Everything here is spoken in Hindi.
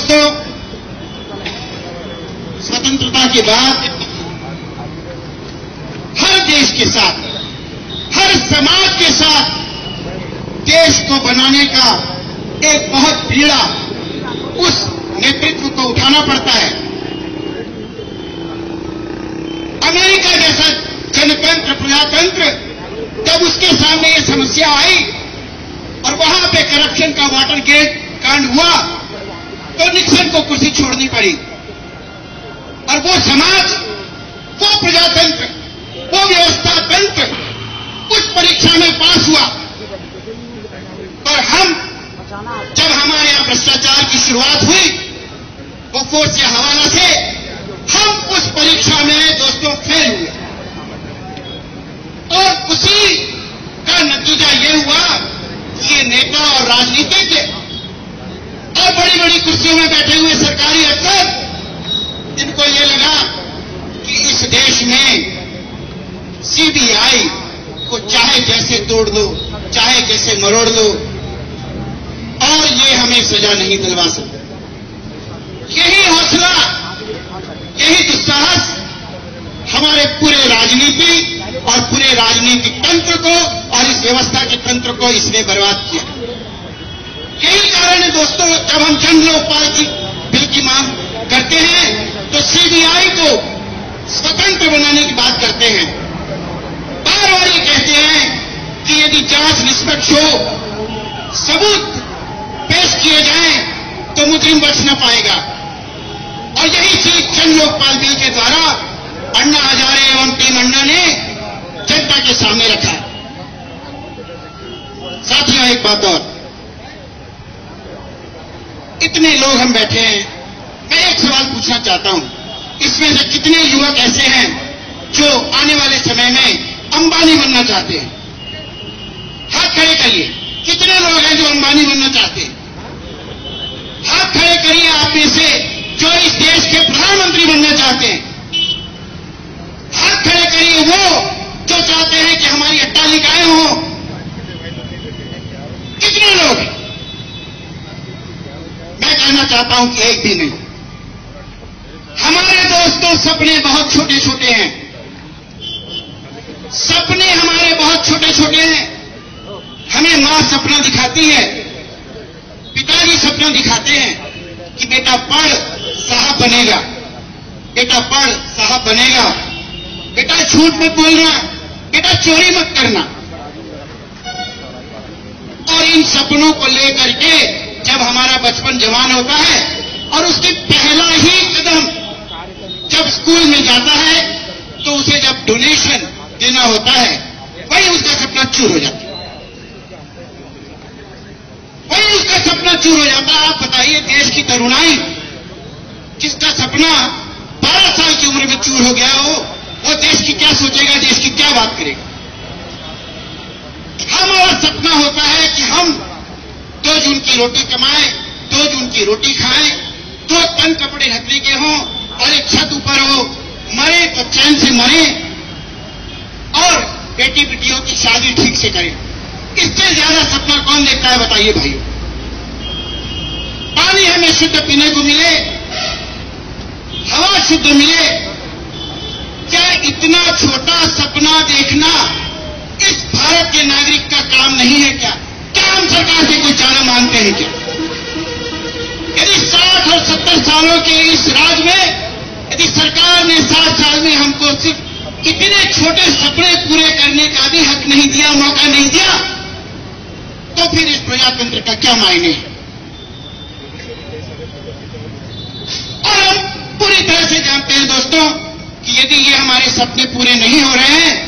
दोस्तों, स्वतंत्रता के बाद हर देश के साथ, हर समाज के साथ देश को बनाने का एक बहुत बीड़ा उस नेतृत्व को उठाना पड़ता है। अमेरिका जैसा जनतंत्र, प्रजातंत्र, जब उसके सामने ये समस्या आई और वहां पे करप्शन का वाटरगेट कांड हुआ तो निक्सन को कुर्सी छोड़नी पड़ी। और वो समाज, वो प्रजातंत्र, वो व्यवस्था तंत्र उस परीक्षा में पास हुआ। और हम, जब हमारे यहां भ्रष्टाचार की शुरुआत हुई वो फोर्स या हवाला से, हम उस परीक्षा में दोस्तों फेल हुए। और उसी का नतीजा ये हुआ कि ये नेता और राजनीतिज्ञ और बड़ी बड़ी कुर्सियों में बैठे हुए सरकारी अफसर, जिनको ये लगा कि इस देश में सीबीआई को चाहे जैसे तोड़ दो, चाहे जैसे मरोड़ दो, और ये हमें सजा नहीं दिलवा सकते। यही हौसला, यही दुस्साहस हमारे पूरे राजनीति और पूरे राजनीतिक तंत्र को और इस व्यवस्था के तंत्र को इसने बर्बाद किया। यही कारण है दोस्तों, जब हम जन लोकपाल की बिल की मांग करते हैं तो सीबीआई को स्वतंत्र बनाने की बात करते हैं। बार बार ये कहते हैं कि यदि जांच निष्पक्ष हो, सबूत पेश किए जाएं तो मुजरिम बच न पाएगा। और यही चीज जन लोकपाल बिल के द्वारा अन्ना हजारे एवं टीम अन्ना ने जनता के सामने रखा। साथियों, एक बात और, इतने लोग हम बैठे हैं, मैं एक सवाल पूछना चाहता हूं, इसमें से कितने युवक ऐसे हैं जो आने वाले समय में अंबानी बनना चाहते हैं? हाथ खड़े करिए। कितने लोग हैं जो अंबानी बनना चाहते हैं? हाथ खड़े करिए आप में से जो इस देश के प्रधानमंत्री बनना चाहते हैं। हाथ खड़े करिए वो जो चाहते हैं कि हमारी अट्टालिकाएं हों। कितने लोग हैं? मैं कहना चाहता हूं कि एक भी नहीं। हमारे दोस्तों, सपने बहुत छोटे छोटे हैं। सपने हमारे बहुत छोटे छोटे हैं। हमें मां सपना दिखाती है, पिताजी सपना दिखाते हैं कि बेटा पढ़ साहब बनेगा, बेटा पढ़ साहब बनेगा, बेटा झूठ मत बोलना, बेटा चोरी मत करना। और इन सपनों को लेकर के जब हमारा बचपन जवान होता है और उसकी पहला ही कदम जब स्कूल में जाता है तो उसे जब डोनेशन देना होता है, वही उसका सपना चूर हो जाता है, वही उसका सपना चूर हो जाता है। आप बताइए, देश की तरुणाई जिसका सपना 12 साल की उम्र में चूर हो गया हो, वो देश की क्या सोचेगा, देश की क्या बात करेगा? हमारा सपना होता है कि हम 2 जून की रोटी कमाएं, 2 जून की रोटी खाएं, 2 तन कपड़े ढकने के हों और एक छत ऊपर हो, मरे तो चैन से मरे और बेटी बेटियों की शादी ठीक से करें। इससे ज्यादा सपना कौन देखता है बताइए भाइयों? पानी हमें शुद्ध पीने को मिले, हवा शुद्ध मिले, क्या इतना छोटा सपना देखना इस भारत के नागरिक का काम नहीं है क्या? क्या हम सरकार से कोई चारा मांगते हैं क्या? यदि 60 और 70 सालों के इस राज में यदि सरकार ने 7 साल में हमको सिर्फ इतने छोटे सपने पूरे करने का भी हक नहीं दिया, मौका नहीं दिया, तो फिर इस प्रजातंत्र का क्या मायने है? और हम पूरी तरह से जानते हैं दोस्तों कि यदि ये हमारे सपने पूरे नहीं हो रहे हैं